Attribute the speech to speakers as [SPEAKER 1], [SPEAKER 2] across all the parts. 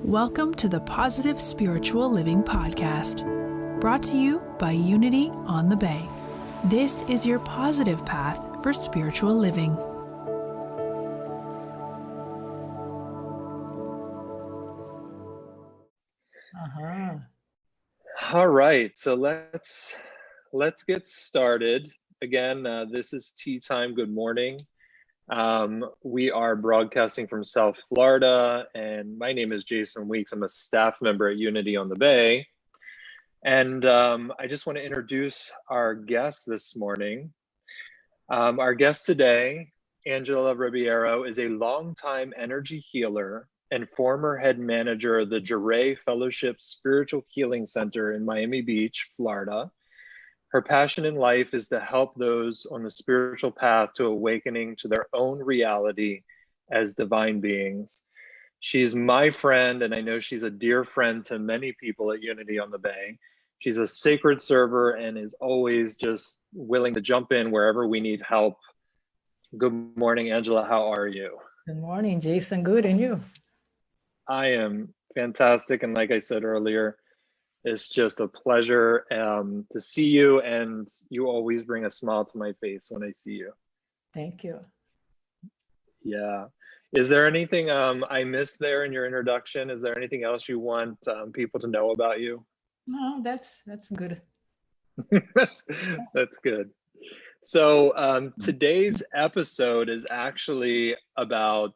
[SPEAKER 1] Welcome to the Positive Spiritual Living Podcast, brought to you by Unity on the Bay. This is your positive path for spiritual living.
[SPEAKER 2] All right, so let's get started. Again, this is tea time. Good morning. We are broadcasting from South Florida, and my name is Jason Weeks. I'm a staff member at Unity on the Bay. And I just want to introduce our guest this morning. Our guest today, Angela Ribeiro, is a longtime energy healer and former head manager of the Johrei Fellowship Spiritual Healing Center in Miami Beach, Florida. Her passion in life is to help those on the spiritual path to awakening to their own reality as divine beings. She's my friend, and I know she's a dear friend to many people at Unity on the Bay. She's a sacred server and is always just willing to jump in wherever we need help. Good morning, Angela. How are you?
[SPEAKER 3] Good morning, Jason. Good, and you?
[SPEAKER 2] I am fantastic, and like I said earlier, it's just a pleasure to see you, and you always bring a smile to my face when I see you.
[SPEAKER 3] Thank you.
[SPEAKER 2] Yeah. Is there anything I missed there in your introduction? Is there anything else you want people to know about you?
[SPEAKER 3] No, that's good.
[SPEAKER 2] That's good. So today's episode is actually about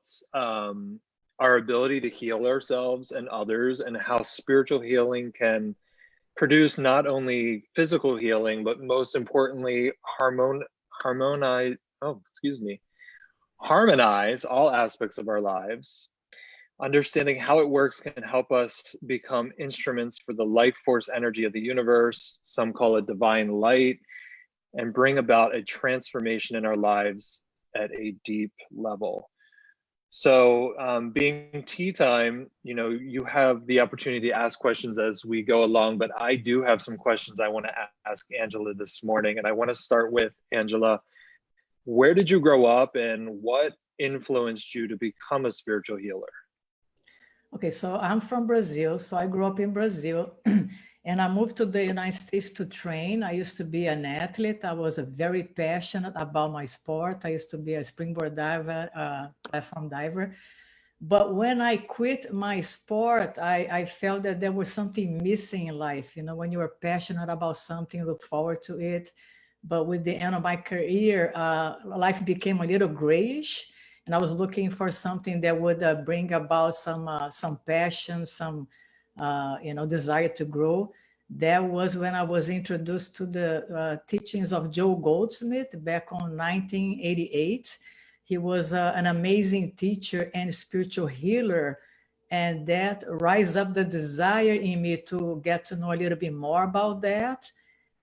[SPEAKER 2] our ability to heal ourselves and others, and how spiritual healing can produce not only physical healing, but most importantly, harmonize all aspects of our lives. Understanding how it works can help us become instruments for the life force energy of the universe, some call it divine light, and bring about a transformation in our lives at a deep level. So being tea time, you know, you have the opportunity to ask questions as we go along, but I do have some questions I want to ask Angela this morning. And I want to start with, Angela, where did you grow up and what influenced you to become a spiritual healer?
[SPEAKER 3] Okay, so I'm from Brazil. So I grew up in Brazil and I moved to the United States to train. I used to be an athlete. I was very passionate about my sport. I used to be a springboard diver, platform diver. But when I quit my sport, I felt that there was something missing in life. You know, when you are passionate about something, you look forward to it. But with the end of my career, life became a little grayish. And I was looking for something that would bring about some passion, some desire to grow. That was when I was introduced to the teachings of Joe Goldsmith back on 1988. He was an amazing teacher and spiritual healer, and that raised up the desire in me to get to know a little bit more about that.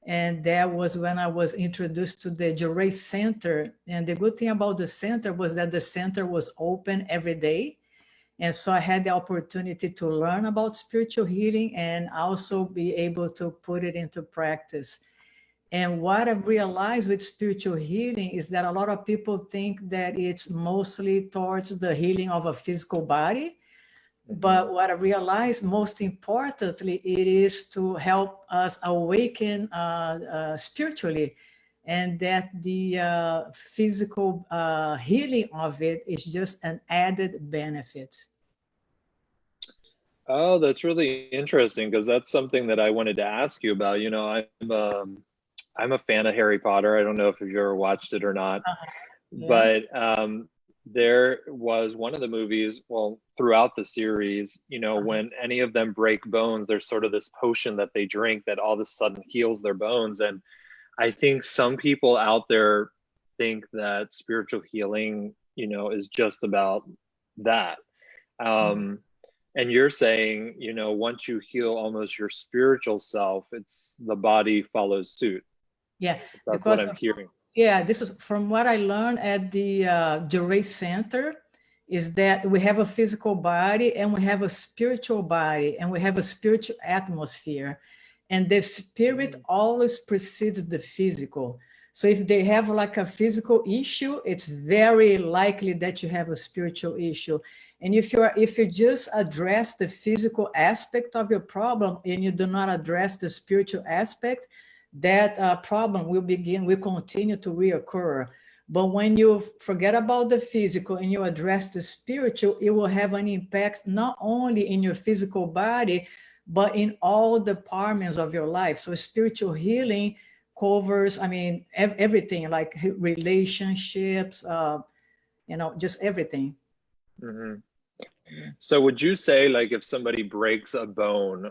[SPEAKER 3] And that was when I was introduced to the Johrei Center. And the good thing about the center was that the center was open every day. And so I had the opportunity to learn about spiritual healing and also be able to put it into practice. And what I've realized with spiritual healing is that a lot of people think that it's mostly towards the healing of a physical body. But what I realized, most importantly, it is to help us awaken spiritually, and that the physical healing of it is just an added benefit.
[SPEAKER 2] Oh, that's really interesting, because that's something that I wanted to ask you about. You know, I'm a fan of Harry Potter. I don't know if you've ever watched it or not,
[SPEAKER 3] Yes.
[SPEAKER 2] but there was one of the movies, well, throughout the series, you know, when any of them break bones, there's sort of this potion that they drink that all of a sudden heals their bones. And I think some people out there think that spiritual healing, you know, is just about that. And you're saying, you know, once you heal almost your spiritual self, it's the body follows suit.
[SPEAKER 3] Yeah,
[SPEAKER 2] that's what I'm hearing.
[SPEAKER 3] Yeah, this is from what I learned at the Johrei Center, is that we have a physical body and we have a spiritual body and we have a spiritual atmosphere. And the spirit always precedes the physical. So if they have like a physical issue, it's very likely that you have a spiritual issue. And if you just address the physical aspect of your problem and you do not address the spiritual aspect, that problem will continue to reoccur. But when you forget about the physical and you address the spiritual, it will have an impact not only in your physical body, but in all departments of your life. So spiritual healing covers, I mean, everything, like relationships, just everything.
[SPEAKER 2] Mm-hmm. So would you say, like, if somebody breaks a bone,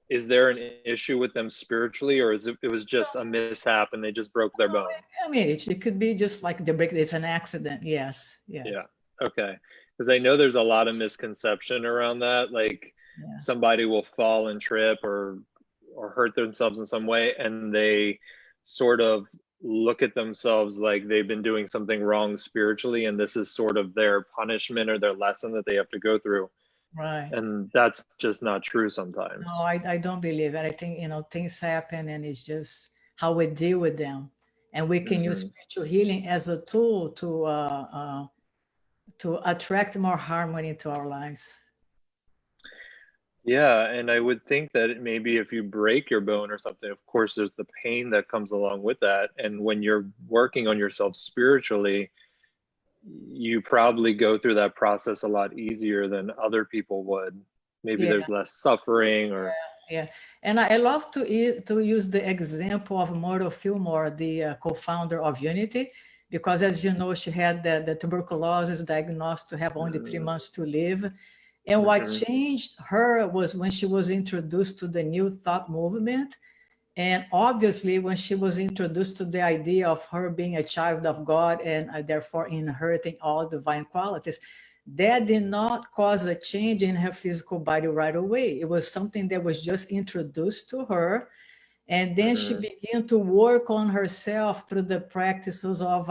[SPEAKER 2] is there an issue with them spiritually, or it was just a mishap and they just broke their bone?
[SPEAKER 3] I mean, it could be just like it's an accident. Yes.
[SPEAKER 2] Yeah. Okay. Because I know there's a lot of misconception around that. Like somebody will fall and trip or hurt themselves in some way, and they sort of look at themselves like they've been doing something wrong spiritually, and this is sort of their punishment or their lesson that they have to go through.
[SPEAKER 3] Right.
[SPEAKER 2] And that's just not true sometimes.
[SPEAKER 3] No, I don't believe it. I think, things happen and it's just how we deal with them. And we can use spiritual healing as a tool to attract more harmony into our lives.
[SPEAKER 2] Yeah, and I would think that maybe if you break your bone or something, of course, there's the pain that comes along with that. And when you're working on yourself spiritually, you probably go through that process a lot easier than other people would. Maybe there's less suffering or...
[SPEAKER 3] Yeah. And I love to use the example of Myrtle Fillmore, the co-founder of Unity, because as you know, she had the tuberculosis diagnosed to have only 3 months to live. And what changed her was when she was introduced to the New Thought movement. And obviously, when she was introduced to the idea of her being a child of God and therefore inheriting all divine qualities, that did not cause a change in her physical body right away. It was something that was just introduced to her. And then she began to work on herself through the practices of,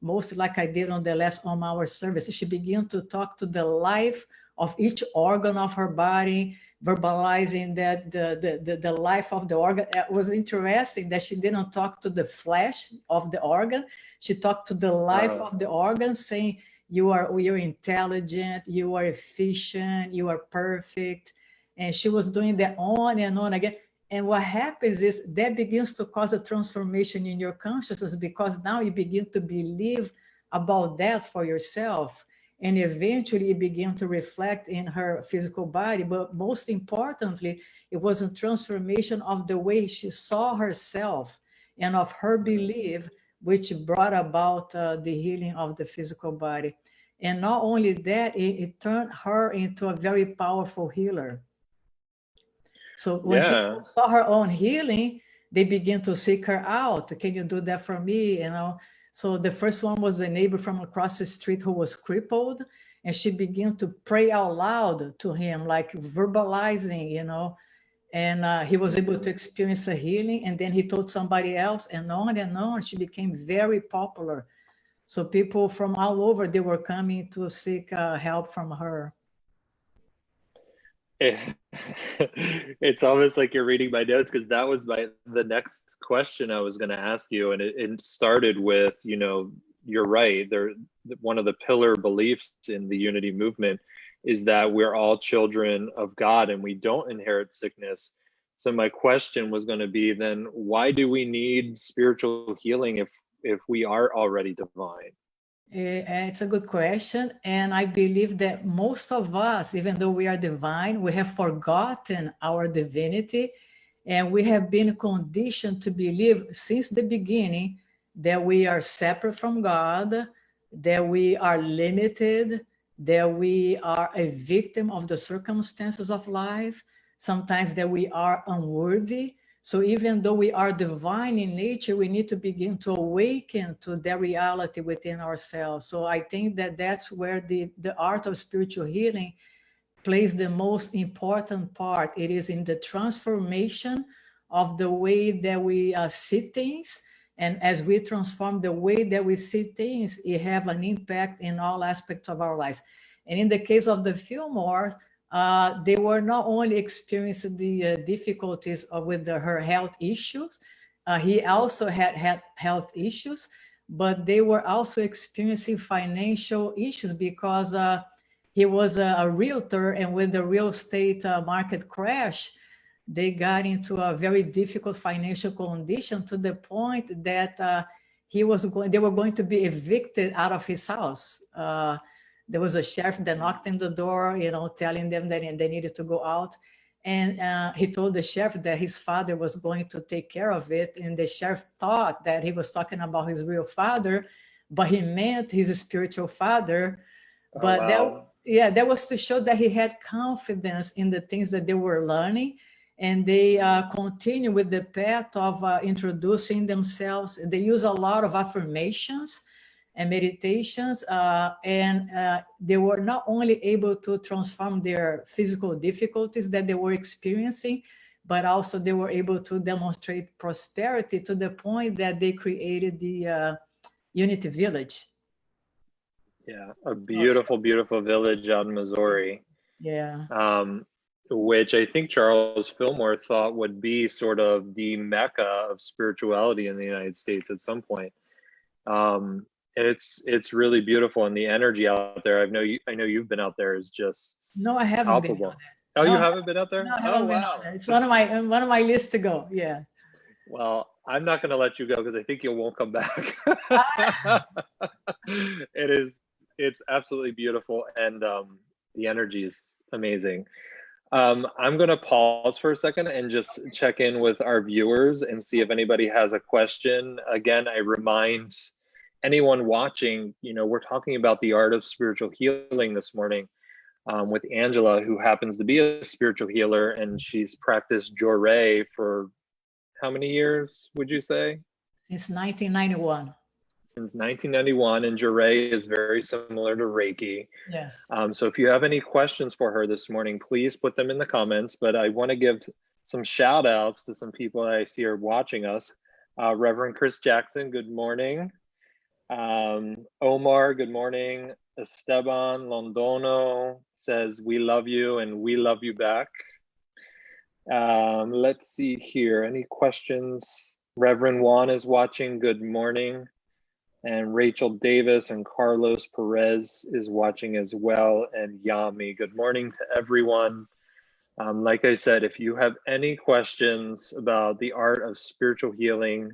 [SPEAKER 3] mostly like I did on the last hour service. She began to talk to the life of each organ of her body, verbalizing that the life of the organ. It was interesting that she didn't talk to the flesh of the organ. She talked to the life of the organ, saying, you're intelligent, you are efficient, you are perfect. And she was doing that on and on again. And what happens is that begins to cause a transformation in your consciousness, because now you begin to believe about that for yourself. And eventually it began to reflect in her physical body. But most importantly, it was a transformation of the way she saw herself and of her belief, which brought about the healing of the physical body. And not only that, it turned her into a very powerful healer. So when people saw her own healing, they began to seek her out. Can you do that for me? So the first one was the neighbor from across the street who was crippled, and she began to pray out loud to him, like verbalizing, and he was able to experience a healing. And then he told somebody else, and on. She became very popular. So people from all over, they were coming to seek help from her.
[SPEAKER 2] It's almost like you're reading my notes, because that was the next question I was going to ask you. And it started with, you're right. One of the pillar beliefs in the Unity movement is that we're all children of God and we don't inherit sickness. So my question was going to be then, why do we need spiritual healing if we are already divine?
[SPEAKER 3] It's a good question. And I believe that most of us, even though we are divine, we have forgotten our divinity. And we have been conditioned to believe since the beginning that we are separate from God, that we are limited, that we are a victim of the circumstances of life, sometimes that we are unworthy. So even though we are divine in nature, we need to begin to awaken to that reality within ourselves. So I think that that's where the art of spiritual healing plays the most important part. It is in the transformation of the way that we see things. And as we transform the way that we see things, it have an impact in all aspects of our lives. And in the case of the Fillmore, they were not only experiencing the difficulties with her health issues, He also had health issues, but they were also experiencing financial issues because he was a realtor, and with the real estate market crash, they got into a very difficult financial condition to the point that they were going to be evicted out of his house. There was a sheriff that knocked on the door, telling them that they needed to go out. And he told the sheriff that his father was going to take care of it. And the sheriff thought that he was talking about his real father, but he meant his spiritual father.
[SPEAKER 2] Oh,
[SPEAKER 3] but
[SPEAKER 2] wow.
[SPEAKER 3] that was to show that he had confidence in the things that they were learning. And they continue with the path of introducing themselves. They use a lot of affirmations and meditations, and they were not only able to transform their physical difficulties that they were experiencing, but also they were able to demonstrate prosperity to the point that they created the Unity Village.
[SPEAKER 2] Yeah, a beautiful, beautiful village out in Missouri.
[SPEAKER 3] Yeah.
[SPEAKER 2] Which I think Charles Fillmore thought would be sort of the mecca of spirituality in the United States at some point. And it's really beautiful, and the energy out there. I know you've been out there is just
[SPEAKER 3] no, I haven't
[SPEAKER 2] palpable.
[SPEAKER 3] been out there.
[SPEAKER 2] Oh,
[SPEAKER 3] no,
[SPEAKER 2] you haven't been out there?
[SPEAKER 3] No, I haven't been out there. It's one of my lists to go. Yeah.
[SPEAKER 2] Well, I'm not going to let you go because I think you won't come back. It's absolutely beautiful, and the energy is amazing. I'm going to pause for a second and just check in with our viewers and see if anybody has a question. Again, I remind anyone watching, we're talking about the art of spiritual healing this morning with Angela, who happens to be a spiritual healer, and she's practiced Johrei for how many years, would you say?
[SPEAKER 3] Since 1991.
[SPEAKER 2] Since 1991, and Johrei is very similar to Reiki.
[SPEAKER 3] Yes.
[SPEAKER 2] So if you have any questions for her this morning, please put them in the comments. But I want to give some shout outs to some people that I see are watching us. Reverend Chris Jackson, good morning. Omar, good morning. Esteban Londono says, we love you and we love you back. Let's see here. Any questions? Reverend Juan is watching. Good morning. And Rachel Davis and Carlos Perez is watching as well. And Yami, good morning to everyone. Like I said, if you have any questions about the art of spiritual healing,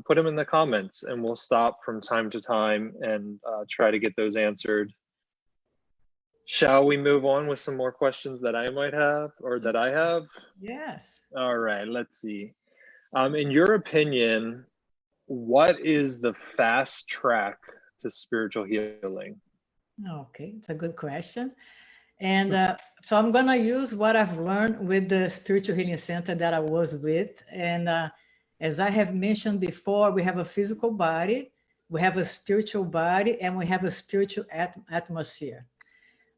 [SPEAKER 2] put them in the comments and we'll stop from time to time and try to get those answered. Shall we move on with some more questions that I might have or that I have?
[SPEAKER 3] Yes.
[SPEAKER 2] All right, let's see. In your opinion, what is the fast track to spiritual healing?
[SPEAKER 3] Okay, it's a good question. And so I'm going to use what I've learned with the Spiritual Healing Center that I was with. And as I have mentioned before, we have a physical body, we have a spiritual body, and we have a spiritual atmosphere.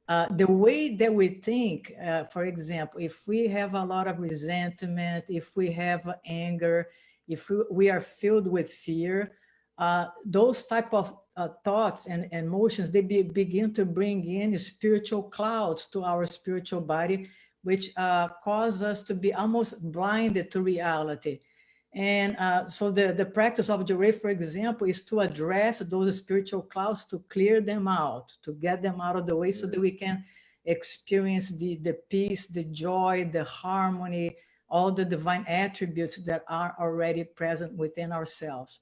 [SPEAKER 3] The way that we think, for example, if we have a lot of resentment, if we have anger, if we are filled with fear, those type of thoughts and emotions, they begin to bring in spiritual clouds to our spiritual body, which cause us to be almost blinded to reality. And so the practice of Johrei, for example, is to address those spiritual clouds, to clear them out, to get them out of the way so that we can experience the peace, the joy, the harmony, all the divine attributes that are already present within ourselves.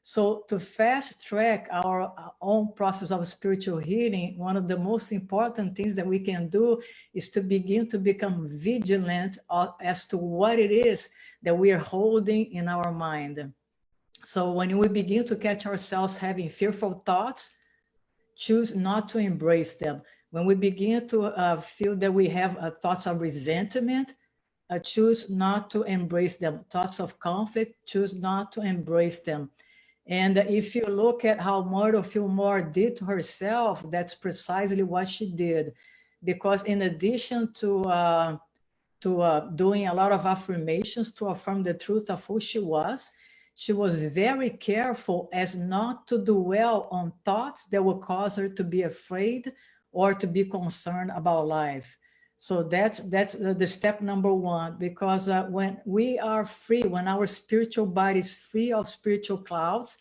[SPEAKER 3] So to fast track our own process of spiritual healing, one of the most important things that we can do is to begin to become vigilant as to what it is that we are holding in our mind. So when we begin to catch ourselves having fearful thoughts, choose not to embrace them. When we begin to feel that we have thoughts of resentment, choose not to embrace them. Thoughts of conflict, choose not to embrace them. And if you look at how Myrtle Fillmore did to herself, that's precisely what she did. Because in addition to doing a lot of affirmations to affirm the truth of who she was very careful as not to dwell on thoughts that will cause her to be afraid or to be concerned about life. So that's the step number one, because when we are free, when our spiritual body is free of spiritual clouds,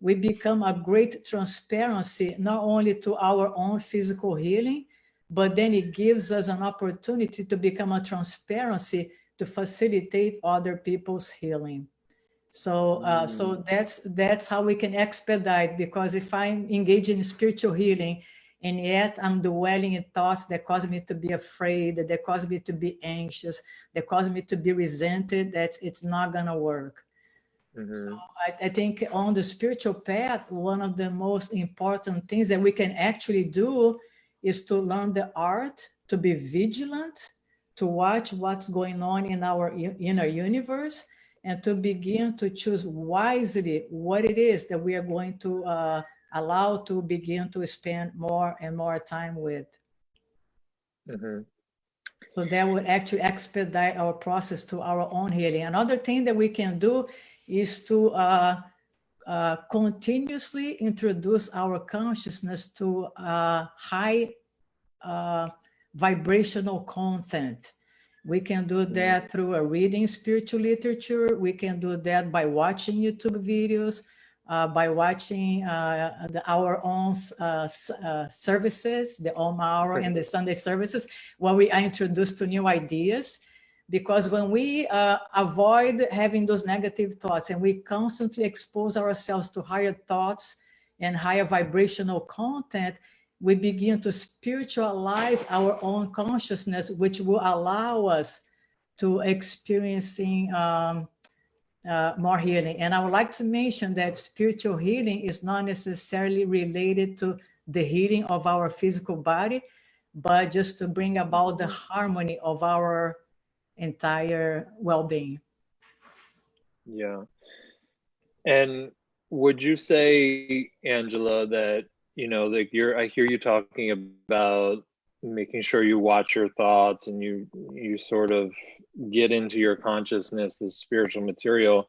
[SPEAKER 3] we become a great transparency, not only to our own physical healing, but then it gives us an opportunity to become a transparency to facilitate other people's healing. So that's how we can expedite, because if I'm engaged in spiritual healing and yet I'm dwelling in thoughts that cause me to be afraid, that cause me to be anxious, that cause me to be resented, that it's not gonna work. So I think on the spiritual path, one of the most important things that we can actually do is to learn the art to be vigilant, to watch what's going on in our inner universe, and to begin to choose wisely what it is that we are going to allow to begin to spend more and more time with. So that would actually expedite our process to our own healing. Another thing that we can do is to continuously introduce our consciousness to high vibrational content. We can do that through reading spiritual literature. We can do that by watching YouTube videos, by watching our own services, the Om Hour and the Sunday services, where we are introduced to new ideas. Because when we avoid having those negative thoughts and we constantly expose ourselves to higher thoughts and higher vibrational content, we begin to spiritualize our own consciousness, which will allow us to experiencing more healing. And I would like to mention that spiritual healing is not necessarily related to the healing of our physical body, but just to bring about the harmony of our entire well-being.
[SPEAKER 2] Yeah. And would you say, Angela, that, you know, like I hear you talking about making sure you watch your thoughts and you sort of get into your consciousness, this spiritual material,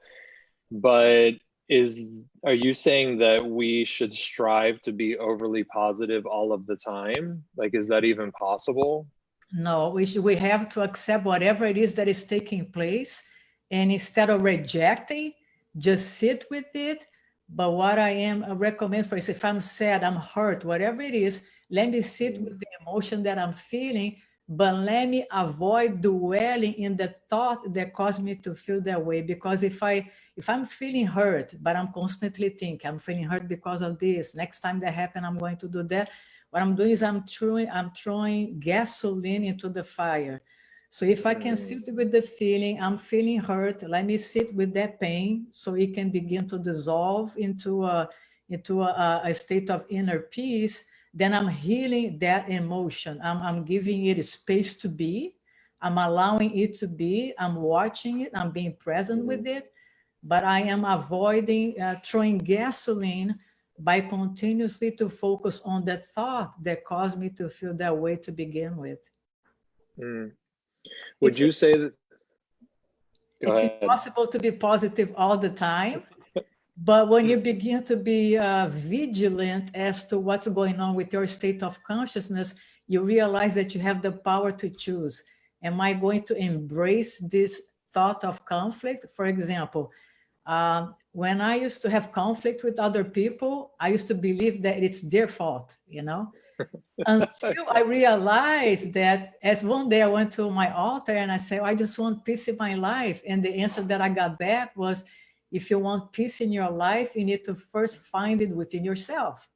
[SPEAKER 2] but are you saying that we should strive to be overly positive all of the time? Like, is that even possible?
[SPEAKER 3] No, we have to accept whatever it is that is taking place, and instead of rejecting, just sit with it. But what I am recommend for is, if I'm sad, I'm hurt, whatever it is, let me sit with the emotion that I'm feeling, but let me avoid dwelling in the thought that caused me to feel that way. Because if I'm feeling hurt, but I'm constantly thinking, I'm feeling hurt because of this, next time that happens, I'm going to do that. What I'm doing is I'm throwing gasoline into the fire. So if I can sit with the feeling, I'm feeling hurt, let me sit with that pain so it can begin to dissolve into a state of inner peace. Then I'm healing that emotion. I'm giving it space to be. I'm allowing it to be. I'm watching it. I'm being present with it. But I am avoiding throwing gasoline by continuously to focus on that thought that caused me to feel that way to begin with.
[SPEAKER 2] Would you say that
[SPEAKER 3] it's impossible to be positive all the time, but when you begin to be vigilant as to what's going on with your state of consciousness, you realize that you have the power to choose. Am I going to embrace this thought of conflict? For example, when I used to have conflict with other people, I used to believe that it's their fault, you know, until I realized that, as one day I went to my altar and I said, I just want peace in my life. And the answer that I got back was, if you want peace in your life, you need to first find it within yourself.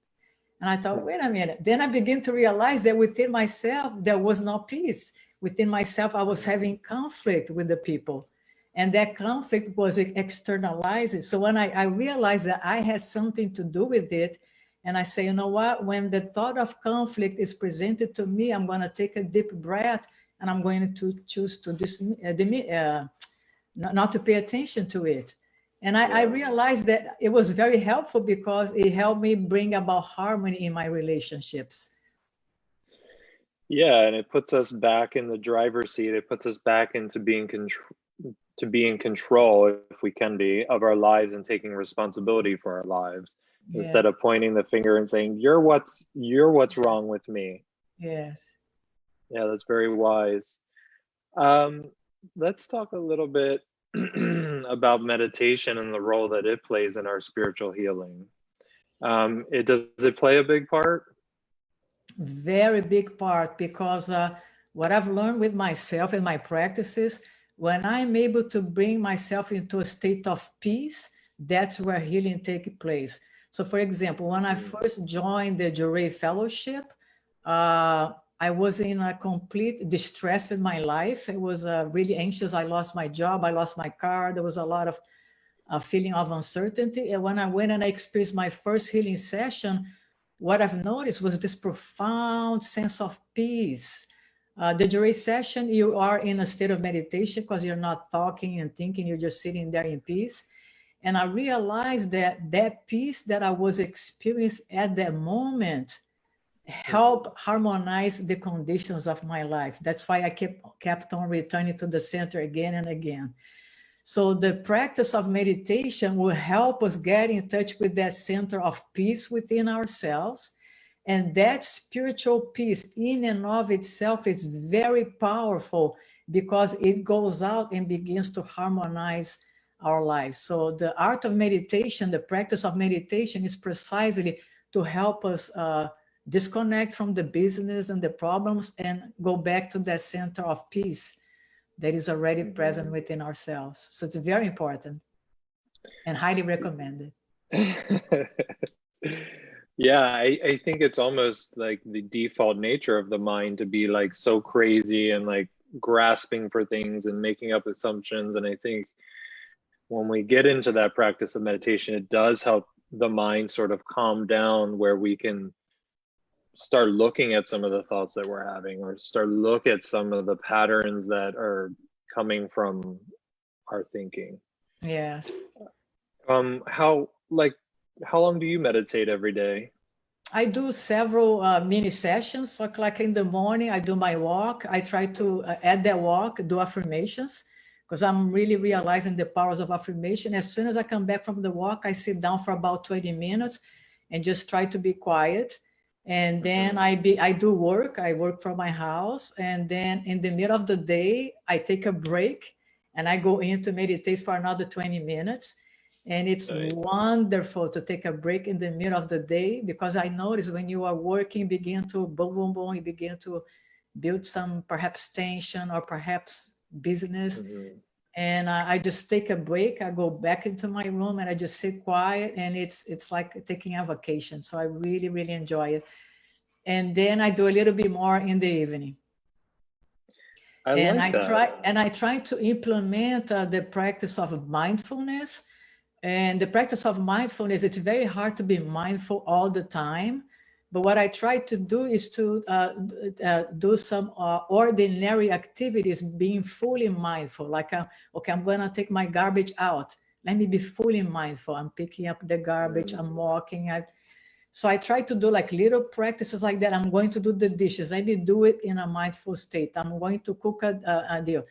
[SPEAKER 3] And I thought, wait a minute. Then I began to realize that within myself, there was no peace. Within myself, I was having conflict with the people. And that conflict was externalized. So when I realized that I had something to do with it, and I say, you know what, when the thought of conflict is presented to me, I'm going to take a deep breath and I'm going to choose to not to pay attention to it. And I realized that it was very helpful because it helped me bring about harmony in my relationships.
[SPEAKER 2] Yeah, and it puts us back in the driver's seat. It puts us back into being in control, if we can be, of our lives and taking responsibility for our lives, instead of pointing the finger and saying, you're what's wrong with me.
[SPEAKER 3] Yes.
[SPEAKER 2] Yeah, that's very wise. Um, let's talk a little bit about meditation and the role that it plays in our spiritual healing. It does it play a big part?
[SPEAKER 3] Very big part, because what I've learned with myself in my practices, when I'm able to bring myself into a state of peace, that's where healing takes place. So, for example, when I first joined the Johrei Fellowship, I was in a complete distress with my life. I was really anxious. I lost my job. I lost my car. There was a lot of feeling of uncertainty. And when I went and I experienced my first healing session, what I've noticed was this profound sense of peace. The Johrei session, you are in a state of meditation because you're not talking and thinking, you're just sitting there in peace. And I realized that that peace that I was experiencing at that moment helped harmonize the conditions of my life. That's why I kept on returning to the center again and again. So the practice of meditation will help us get in touch with that center of peace within ourselves. And that spiritual peace in and of itself is very powerful, because it goes out and begins to harmonize our lives. So the art of meditation, the practice of meditation, is precisely to help us disconnect from the business and the problems and go back to that center of peace that is already present within ourselves. So it's very important and highly recommended.
[SPEAKER 2] Yeah, I think it's almost like the default nature of the mind to be like so crazy and like grasping for things and making up assumptions. And I think when we get into that practice of meditation, it does help the mind sort of calm down, where we can start looking at some of the thoughts that we're having, or start look at some of the patterns that are coming from our thinking.
[SPEAKER 3] Yes.
[SPEAKER 2] How long do you meditate every day?
[SPEAKER 3] I do several mini sessions. So like in the morning, I do my walk. I try to, at that walk, do affirmations, because I'm really realizing the powers of affirmation. As soon as I come back from the walk, I sit down for about 20 minutes and just try to be quiet. And then I do work. I work from my house. And then in the middle of the day, I take a break and I go in to meditate for another 20 minutes. And it's
[SPEAKER 2] Nice.
[SPEAKER 3] wonderful to take a break in the middle of the day, because I notice when you are working, you begin to boom, boom, boom, you begin to build some perhaps tension or perhaps business. And I just take a break. I go back into my room and I just sit quiet, and it's like taking a vacation. So I really, really enjoy it. And then I do a little bit more in the evening. I try to implement the practice of mindfulness. And the practice of mindfulness, it's very hard to be mindful all the time. But what I try to do is to do some ordinary activities, being fully mindful. Like, okay, I'm going to take my garbage out. Let me be fully mindful. I'm picking up the garbage. I'm walking. So I try to do like little practices like that. I'm going to do the dishes. Let me do it in a mindful state. I'm going to cook a deal.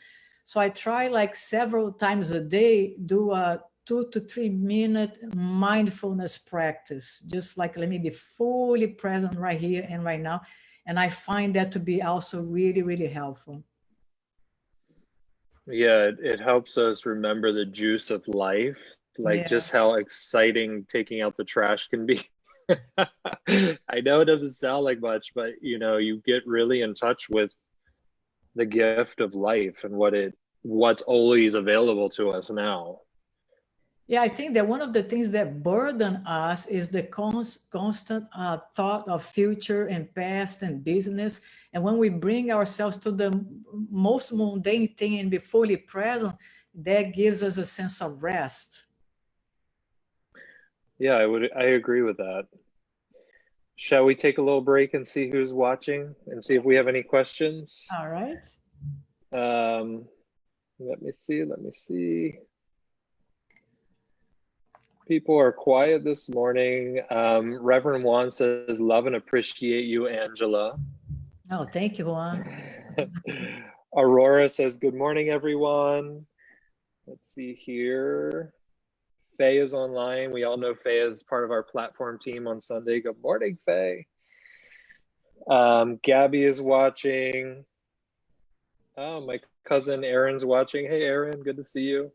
[SPEAKER 3] So I try like several times a day, do a 2 to 3 minute mindfulness practice. Just like, let me be fully present right here and right now. And I find that to be also really, really helpful.
[SPEAKER 2] Yeah, it helps us remember the juice of life, like just how exciting taking out the trash can be. I know it doesn't sound like much, but you get really in touch with the gift of life and what's always available to us now.
[SPEAKER 3] Yeah, I think that one of the things that burden us is the constant thought of future and past and business. And when we bring ourselves to the most mundane thing and be fully present, that gives us a sense of rest.
[SPEAKER 2] Yeah, I agree with that. Shall we take a little break and see who's watching and see if we have any questions?
[SPEAKER 3] All right.
[SPEAKER 2] Let me see. People are quiet this morning. Reverend Juan says, love and appreciate you, Angela.
[SPEAKER 3] Oh, thank you, Juan.
[SPEAKER 2] Aurora says, good morning, everyone. Let's see here. Faye is online. We all know Faye is part of our platform team on Sunday. Good morning, Faye. Gabby is watching. Oh, my cousin Aaron's watching. Hey, Aaron, good to see you.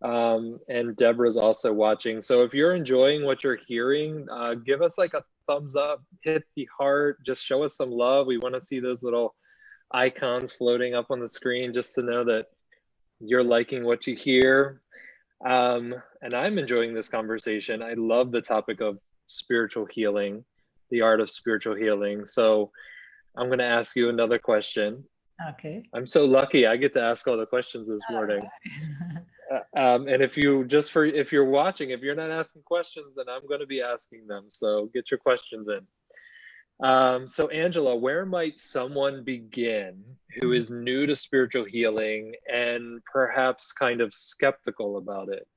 [SPEAKER 2] And Deborah's also watching. So if you're enjoying what you're hearing, give us like a thumbs up, hit the heart, just show us some love. We want to see those little icons floating up on the screen just to know that you're liking what you hear. And I'm enjoying this conversation. I love the topic of spiritual healing, the art of spiritual healing. So I'm going to ask you another question.
[SPEAKER 3] Okay.
[SPEAKER 2] I'm so lucky I get to ask all the questions this morning. And if you're watching, if you're not asking questions, then I'm going to be asking them. So get your questions in. So Angela, where might someone begin who is new to spiritual healing and perhaps kind of skeptical about it?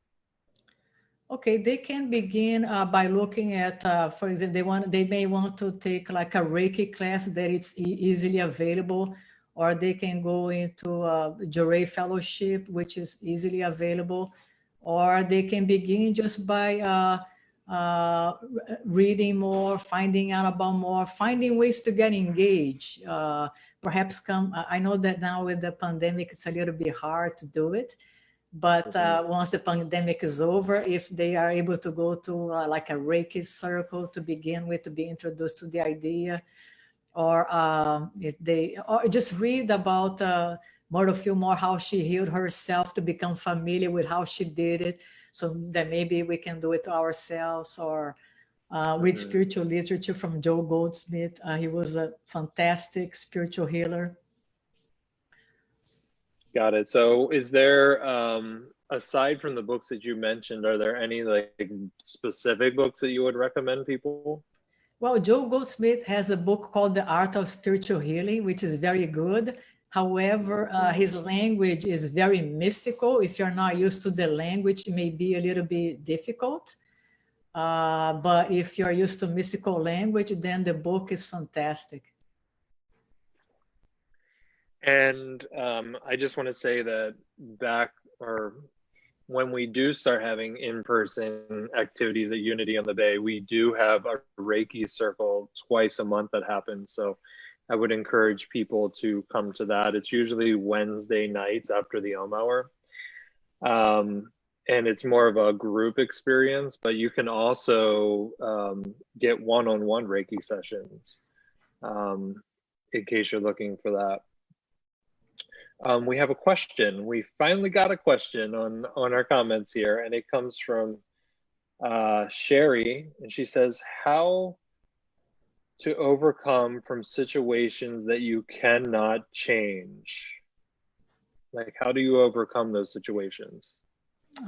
[SPEAKER 3] Okay, they can begin by looking at, for example, they may want to take like a Reiki class that it's easily available, or they can go into a Johrei fellowship, which is easily available, or they can begin just by reading more, finding out about more, finding ways to get engaged. Perhaps I know that now with the pandemic, it's a little bit hard to do it. But once the pandemic is over, if they are able to go to like a Reiki circle to begin with, to be introduced to the idea, or or just read about feel more how she healed herself, to become familiar with how she did it, so that maybe we can do it ourselves, or read spiritual literature from Joe Goldsmith. He was a fantastic spiritual healer.
[SPEAKER 2] Got it. So is there, aside from the books that you mentioned, are there any like specific books that you would recommend people?
[SPEAKER 3] Well, Joe Goldsmith has a book called The Art of Spiritual Healing, which is very good. However, his language is very mystical. If you're not used to the language, it may be a little bit difficult. But if you're used to mystical language, then the book is fantastic.
[SPEAKER 2] And I just want to say that when we do start having in-person activities at Unity on the Bay, we do have a Reiki circle twice a month that happens. So I would encourage people to come to that. It's usually Wednesday nights after the Om Hour. And it's more of a group experience, but you can also get one-on-one Reiki sessions in case you're looking for that. We have a question. We finally got a question on our comments here, and it comes from Sherry, and she says, how to overcome from situations that you cannot change? Like, how do you overcome those situations?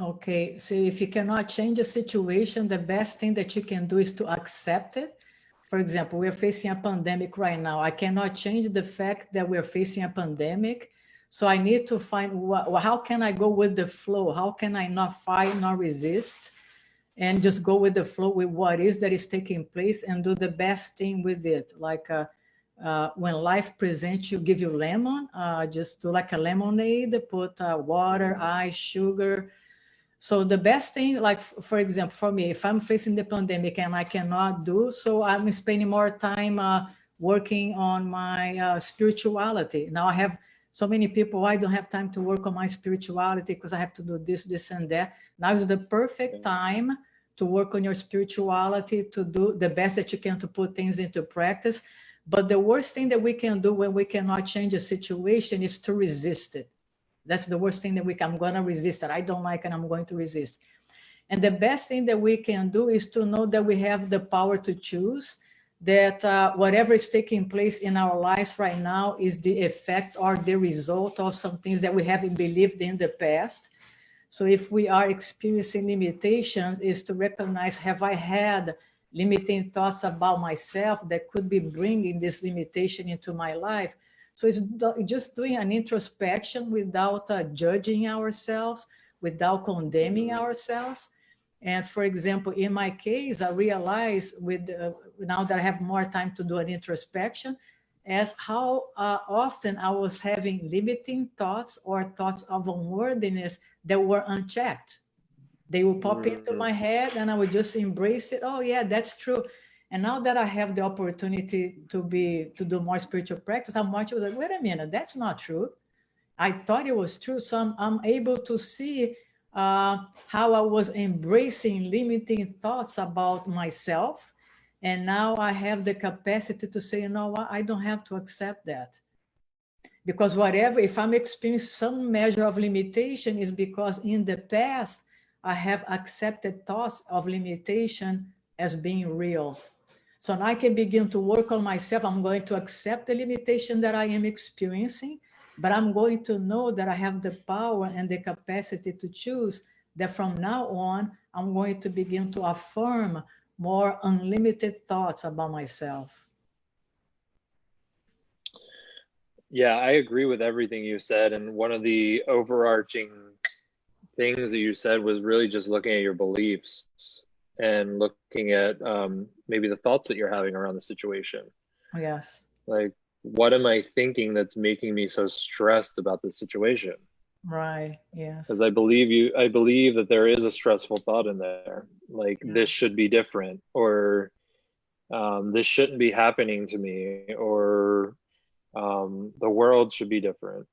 [SPEAKER 3] Okay, so if you cannot change a situation, the best thing that you can do is to accept it. For example, we're facing a pandemic right now. I cannot change the fact that we're facing a pandemic. So I need to find how can I go with the flow? How can I not fight nor resist, and just go with the flow with what is that is taking place and do the best thing with it? Like when life presents you, give you lemon, just do like a lemonade, put water, ice, sugar. So the best thing, like for example, for me, if I'm facing the pandemic and I cannot do, so I'm spending more time working on my spirituality. Now I have so many people, I don't have time to work on my spirituality because I have to do this, this, and that. Now is the perfect time to work on your spirituality, to do the best that you can to put things into practice. But the worst thing that we can do when we cannot change a situation is to resist it. That's the worst thing that I'm going to resist it. I don't like it, I'm going to resist. And the best thing that we can do is to know that we have the power to choose, that whatever is taking place in our lives right now is the effect or the result of some things that we haven't believed in the past. So if we are experiencing limitations, is to recognize, have I had limiting thoughts about myself that could be bringing this limitation into my life? So it's just doing an introspection without judging ourselves, without condemning ourselves. And for example, in my case, I realize now that I have more time to do an introspection, as how often I was having limiting thoughts or thoughts of unworthiness that were unchecked. They would pop into my head and I would just embrace it. Oh yeah, that's true. And now that I have the opportunity to do more spiritual practice, I'm watching, like, wait a minute, that's not true. I thought it was true. So I'm able to see how I was embracing limiting thoughts about myself. And now I have the capacity to say, you know what, I don't have to accept that. Because whatever, if I'm experiencing some measure of limitation, is because in the past, I have accepted thoughts of limitation as being real. So now I can begin to work on myself. I'm going to accept the limitation that I am experiencing, but I'm going to know that I have the power and the capacity to choose that from now on, I'm going to begin to affirm more unlimited thoughts about myself.
[SPEAKER 2] Yeah, I agree with everything you said. And one of the overarching things that you said was really just looking at your beliefs and looking at maybe the thoughts that you're having around the situation.
[SPEAKER 3] Yes.
[SPEAKER 2] Like, what am I thinking that's making me so stressed about the situation?
[SPEAKER 3] Right. Yes.
[SPEAKER 2] Because I believe that there is a stressful thought in there. Like, this should be different, or this shouldn't be happening to me, or the world should be different.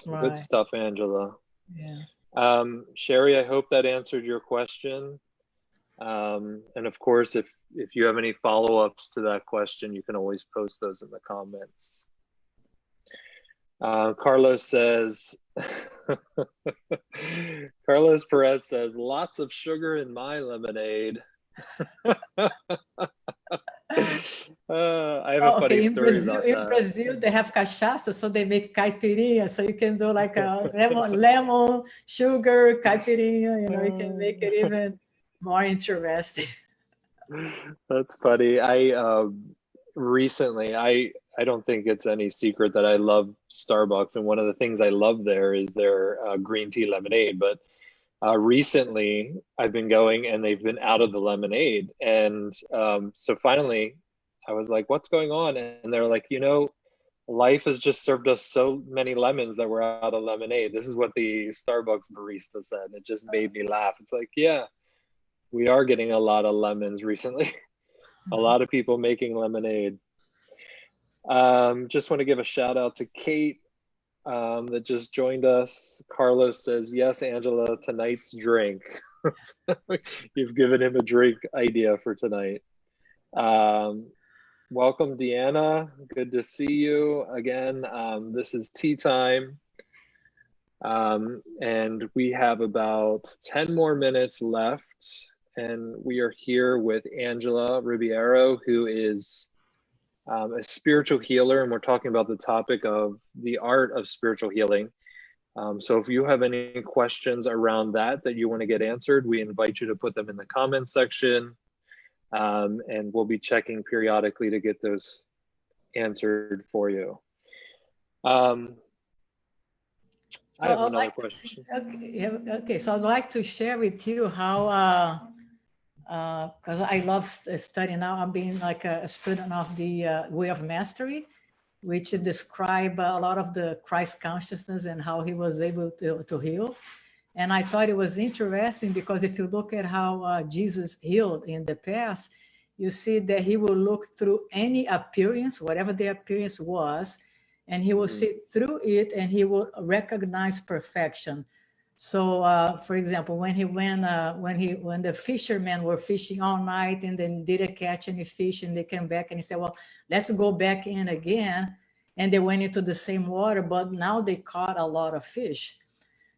[SPEAKER 2] Right. Good stuff, Angela.
[SPEAKER 3] Yeah.
[SPEAKER 2] Sherry, I hope that answered your question. And of course, if you have any follow-ups to that question, you can always post those in the comments. Carlos says, Carlos Perez says, lots of sugar in my lemonade. I have a funny story about that.
[SPEAKER 3] In Brazil, they have cachaça, so they make caipirinha. So you can do like a lemon, sugar, caipirinha. You know, you can make it even more interesting.
[SPEAKER 2] That's funny. I recently, I don't think it's any secret that I love Starbucks, and one of the things I love there is their green tea lemonade. But recently, I've been going, and they've been out of the lemonade, and so finally, I was like, "What's going on?" And they're like, "You know, life has just served us so many lemons that we're out of lemonade." This is what the Starbucks barista said. It just made me laugh. It's like, yeah, we are getting a lot of lemons recently. A lot of people making lemonade. Just want to give a shout out to Kate that just joined us. Carlos says, yes, Angela, tonight's drink. You've given him a drink idea for tonight. Welcome, Deanna. Good to see you again. This is tea time. And we have about 10 more minutes left. And we are here with Angela Ribeiro, who is a spiritual healer. And we're talking about the topic of the art of spiritual healing. So if you have any questions around that you want to get answered, we invite you to put them in the comments section. And we'll be checking periodically to get those answered for you. I have another question.
[SPEAKER 3] Okay, so I'd like to share with you how, because I love studying now, I'm being like a student of the Way of Mastery, which describe a lot of the Christ consciousness and how he was able to heal. And I thought it was interesting because if you look at how Jesus healed in the past, you see that he will look through any appearance, whatever the appearance was, and he will see through it and he will recognize perfection. So, for example, when the fishermen were fishing all night and then didn't catch any fish, and they came back and he said, well, let's go back in again. And they went into the same water, but now they caught a lot of fish.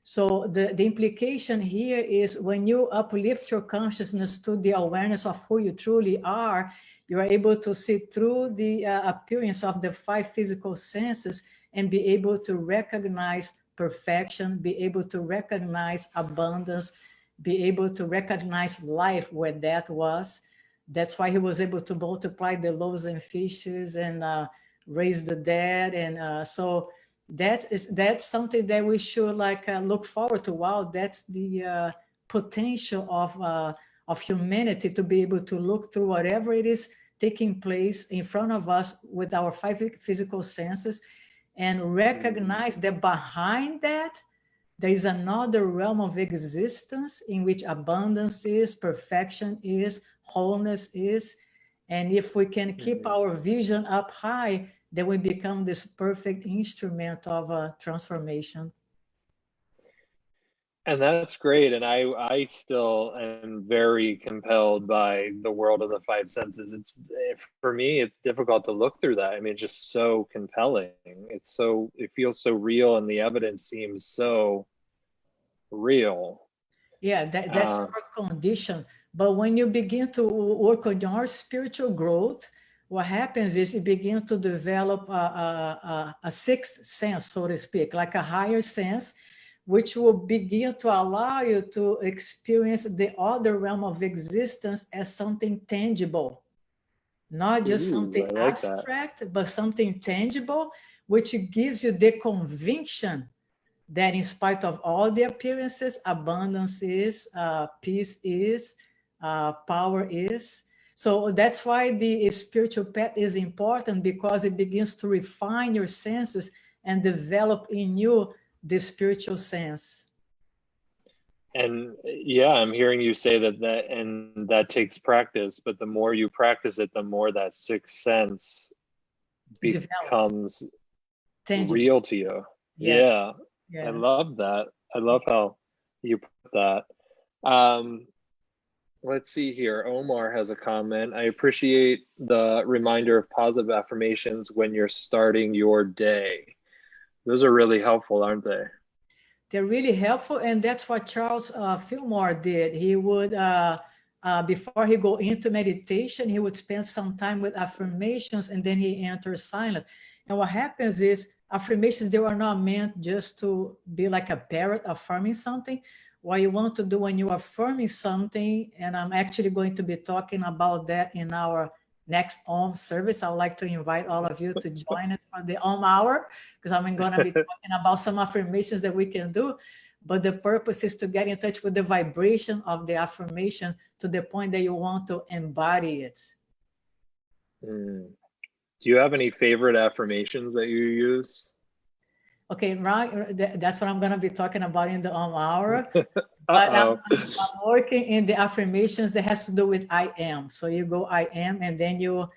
[SPEAKER 3] So the implication here is when you uplift your consciousness to the awareness of who you truly are, you are able to see through the appearance of the 5 physical senses and be able to recognize perfection, be able to recognize abundance, be able to recognize life where that was. That's why he was able to multiply the loaves and fishes and raise the dead. And so that's something that we should look forward to. Wow, that's the potential of humanity, to be able to look through whatever it is taking place in front of us with our 5 physical senses and recognize that behind that, there is another realm of existence in which abundance is, perfection is, wholeness is, And if we can keep our vision up high, then we become this perfect instrument of a transformation.
[SPEAKER 2] And that's great. And I still am very compelled by the world of the five senses. For me, it's difficult to look through that. I mean, it's just so compelling. It feels so real, and the evidence seems so real.
[SPEAKER 3] Yeah, that's our condition. But when you begin to work on your spiritual growth, what happens is you begin to develop a sixth sense, so to speak, like a higher sense, which will begin to allow you to experience the other realm of existence as something tangible, not just something abstract, but something tangible, which gives you the conviction that in spite of all the appearances, abundance is, peace is, power is. So that's why the spiritual path is important, because it begins to refine your senses and develop in you the spiritual sense.
[SPEAKER 2] And yeah, I'm hearing you say that takes practice, but the more you practice it, the more that sixth sense becomes real to you.
[SPEAKER 3] Yes.
[SPEAKER 2] Yeah. Yes. I love that. I love how you put that. Let's see here. Omar has a comment. I appreciate the reminder of positive affirmations when you're starting your day. Those are really helpful, aren't they?
[SPEAKER 3] They're really helpful, and that's what Charles Fillmore did. He would, before he go into meditation, he would spend some time with affirmations, and then he enters silence. And what happens is affirmations, they are not meant just to be like a parrot affirming something. What you want to do when you're affirming something, and I'm actually going to be talking about that in our next Om service. I would like to invite all of you to join us for the Om Hour, because I'm going to be talking about some affirmations that we can do. But the purpose is to get in touch with the vibration of the affirmation to the point that you want to embody it.
[SPEAKER 2] Do you have any favorite affirmations that you use?
[SPEAKER 3] Okay, right. That's what I'm going to be talking about in the Om Hour. But I'm working in the affirmations that has to do with I am. So you go I am, and then you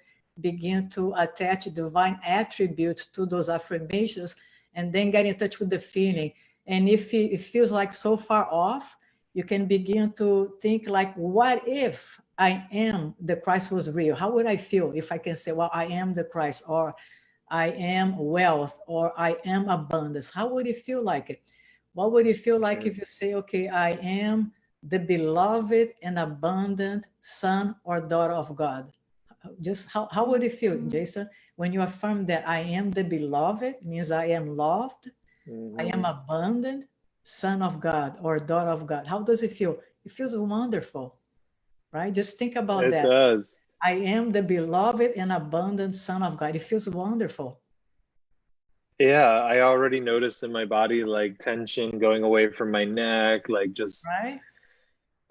[SPEAKER 3] begin to attach divine attributes to those affirmations, and then get in touch with the feeling. And if it feels like so far off, you can begin to think like, what if I am the Christ was real? How would I feel if I can say, well, I am the Christ, or I am wealth, or I am abundance? How would it feel like? What would it feel like if you say, okay, I am the beloved and abundant son or daughter of God? Just how would it feel, Jason, when you affirm that I am the beloved, means I am loved, I am abundant, son of God or daughter of God? How does it feel? It feels wonderful, right? Just think about that.
[SPEAKER 2] It does.
[SPEAKER 3] I am the beloved and abundant son of God. It feels wonderful.
[SPEAKER 2] Yeah, I already noticed in my body like tension going away from my neck, like just
[SPEAKER 3] right.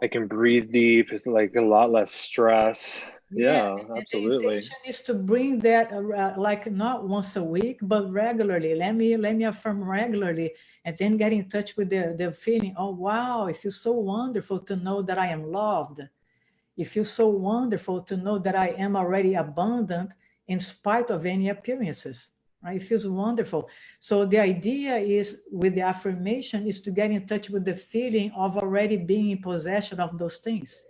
[SPEAKER 2] I can breathe deep. It's like a lot less stress. Yeah, absolutely.
[SPEAKER 3] The intention is to bring that like not once a week, but regularly. Let me affirm regularly, and then get in touch with the feeling. Oh wow, it feels so wonderful to know that I am loved. It feels so wonderful to know that I am already abundant in spite of any appearances. Right? It feels wonderful. So the idea is, with the affirmation, is to get in touch with the feeling of already being in possession of those things.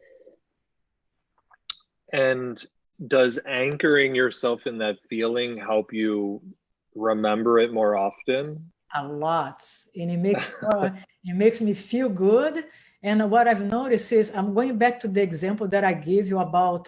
[SPEAKER 2] And does anchoring yourself in that feeling help you remember it more often?
[SPEAKER 3] A lot. And it makes me feel good. And what I've noticed is, I'm going back to the example that I gave you about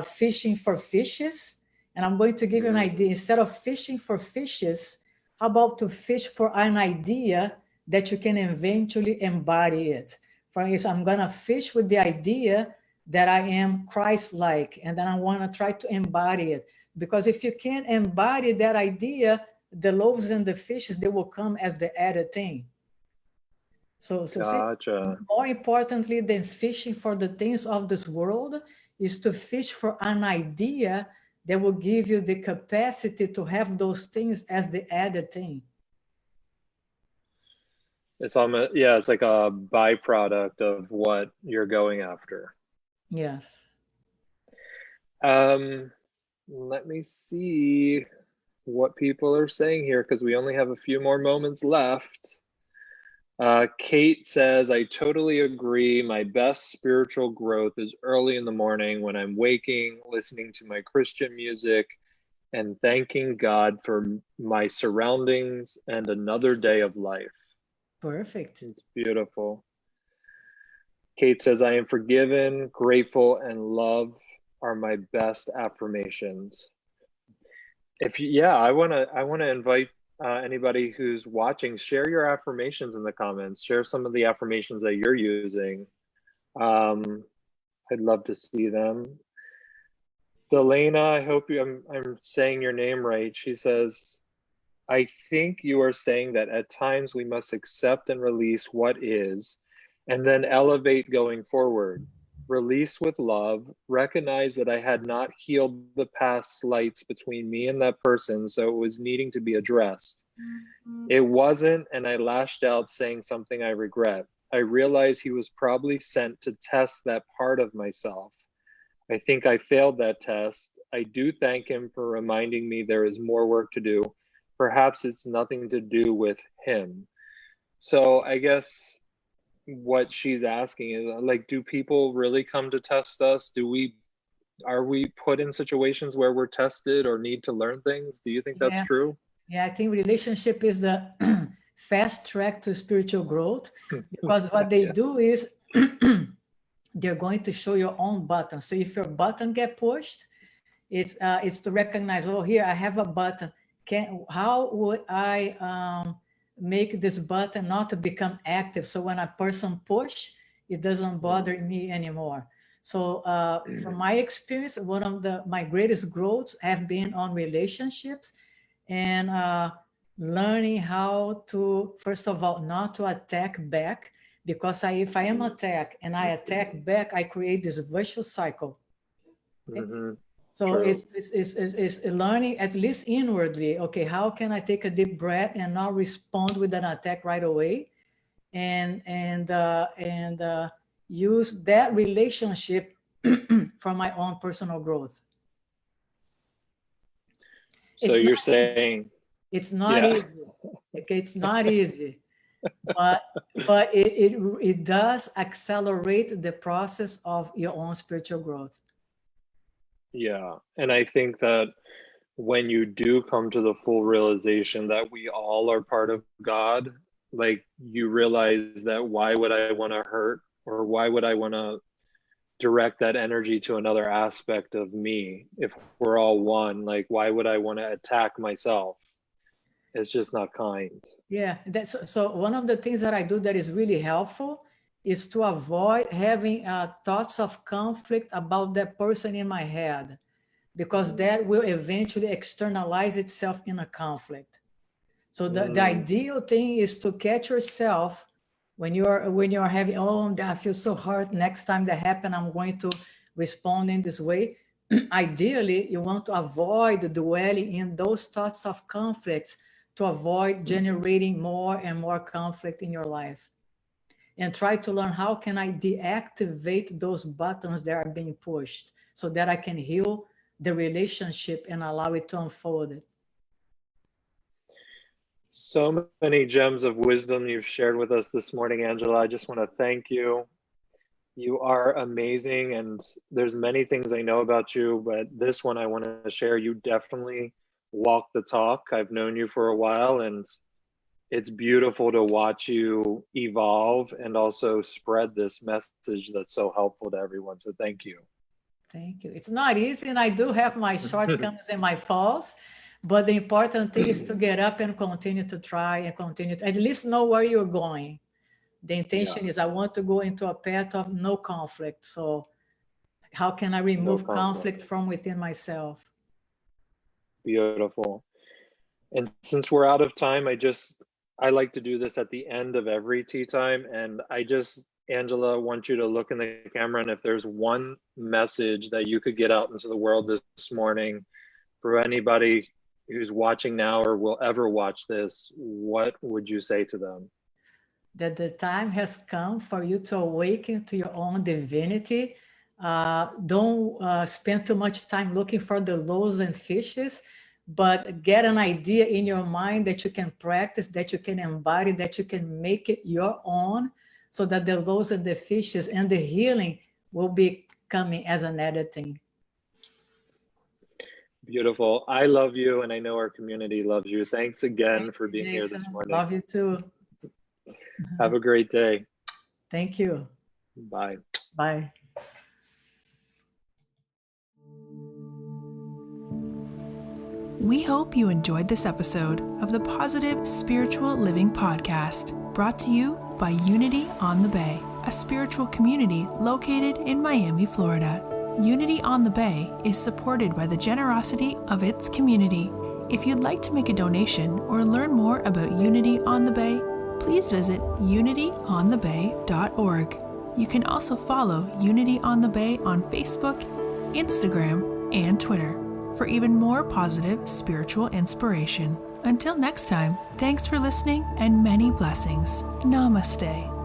[SPEAKER 3] fishing for fishes. And I'm going to give you an idea. Instead of fishing for fishes, how about to fish for an idea that you can eventually embody it? For instance, I'm going to fish with the idea that I am Christ-like, and then I want to try to embody it. Because if you can't embody that idea, the loaves and the fishes, they will come as the added thing. So
[SPEAKER 2] gotcha.
[SPEAKER 3] See, more importantly than fishing for the things of this world is to fish for an idea that will give you the capacity to have those things as the added thing.
[SPEAKER 2] It's almost, yeah, it's like a byproduct of what you're going after.
[SPEAKER 3] Yes.
[SPEAKER 2] Let me see what people are saying here because we only have a few more moments left. Kate says, I totally agree. My best spiritual growth is early in the morning when I'm waking, listening to my Christian music, and thanking God for my surroundings and another day of life.
[SPEAKER 3] Perfect.
[SPEAKER 2] It's beautiful. Kate says, I am forgiven, grateful, and love are my best affirmations. I want to invite anybody who's watching, share your affirmations in the comments. Share some of the affirmations that you're using. I'd love to see them. Delana, I hope I'm saying your name right. She says, I think you are saying that at times we must accept and release what is, and then elevate going forward. Release with love, recognize that I had not healed the past slights between me and that person, so it was needing to be addressed. It wasn't, and I lashed out saying something I regret. I realized he was probably sent to test that part of myself. I think I failed that test. I do thank him for reminding me there is more work to do. Perhaps it's nothing to do with him. So I guess what she's asking is, like, do people really come to test us? Are we put in situations where we're tested or need to learn things? Do you think that's true?
[SPEAKER 3] Yeah, I think relationship is the fast track to spiritual growth, because what they do is they're going to show your own button. So if your button get pushed, it's to recognize, oh, here I have a button. How would I make this button not to become active? So when a person push, it doesn't bother me anymore. So from my experience, one of my greatest growths have been on relationships and learning how to, first of all, not to attack back, because if I am attacked and I attack back, I create this vicious cycle. Okay? So it's learning, at least inwardly, okay, how can I take a deep breath and not respond with an attack right away, and use that relationship for my own personal growth.
[SPEAKER 2] So you're saying
[SPEAKER 3] it's not easy. Okay, it's not easy, but it does accelerate the process of your own spiritual growth.
[SPEAKER 2] Yeah, and I think that when you do come to the full realization that we all are part of God, like, you realize that why would I want to hurt, or why would I want to direct that energy to another aspect of me if we're all one? Like, why would I want to attack myself? It's just not kind.
[SPEAKER 3] Yeah, so one of the things that I do that is really helpful is to avoid having thoughts of conflict about that person in my head, because that will eventually externalize itself in a conflict. So the ideal thing is to catch yourself when you're having, oh, I feel so hurt, next time that happens, I'm going to respond in this way. Ideally, you want to avoid dwelling in those thoughts of conflicts to avoid generating more and more conflict in your life. And try to learn, how can I deactivate those buttons that are being pushed so that I can heal the relationship and allow it to unfold.
[SPEAKER 2] So many gems of wisdom you've shared with us this morning, Angela. I just want to thank you. You are amazing, and there's many things I know about you, but this one I want to share. You definitely walk the talk. I've known you for a while, and it's beautiful to watch you evolve and also spread this message that's so helpful to everyone. So thank you.
[SPEAKER 3] Thank you. It's not easy, and I do have my shortcomings and my faults, but the important thing is to get up and continue to try and continue to at least know where you're going. The intention is, I want to go into a path of no conflict. So how can I remove conflict from within myself?
[SPEAKER 2] Beautiful. And since we're out of time, I like to do this at the end of every tea time. And Angela, want you to look in the camera, and if there's one message that you could get out into the world this morning for anybody who's watching now or will ever watch this, what would you say to them?
[SPEAKER 3] That the time has come for you to awaken to your own divinity, Don't spend too much time looking for the loaves and fishes, but get an idea in your mind that you can practice, that you can embody, that you can make it your own, so that the loaves and the fishes and the healing will be coming as an editing.
[SPEAKER 2] Beautiful. I love you, and I know our community loves you. Thanks again for being here this morning.
[SPEAKER 3] Love you too.
[SPEAKER 2] Have a great day.
[SPEAKER 3] Thank you.
[SPEAKER 2] Bye.
[SPEAKER 3] Bye.
[SPEAKER 1] We hope you enjoyed this episode of the Positive Spiritual Living Podcast, brought to you by Unity on the Bay, a spiritual community located in Miami, Florida. Unity on the Bay is supported by the generosity of its community. If you'd like to make a donation or learn more about Unity on the Bay, please visit unityonthebay.org. You can also follow Unity on the Bay on Facebook, Instagram, and Twitter for even more positive spiritual inspiration. Until next time, thanks for listening and many blessings. Namaste.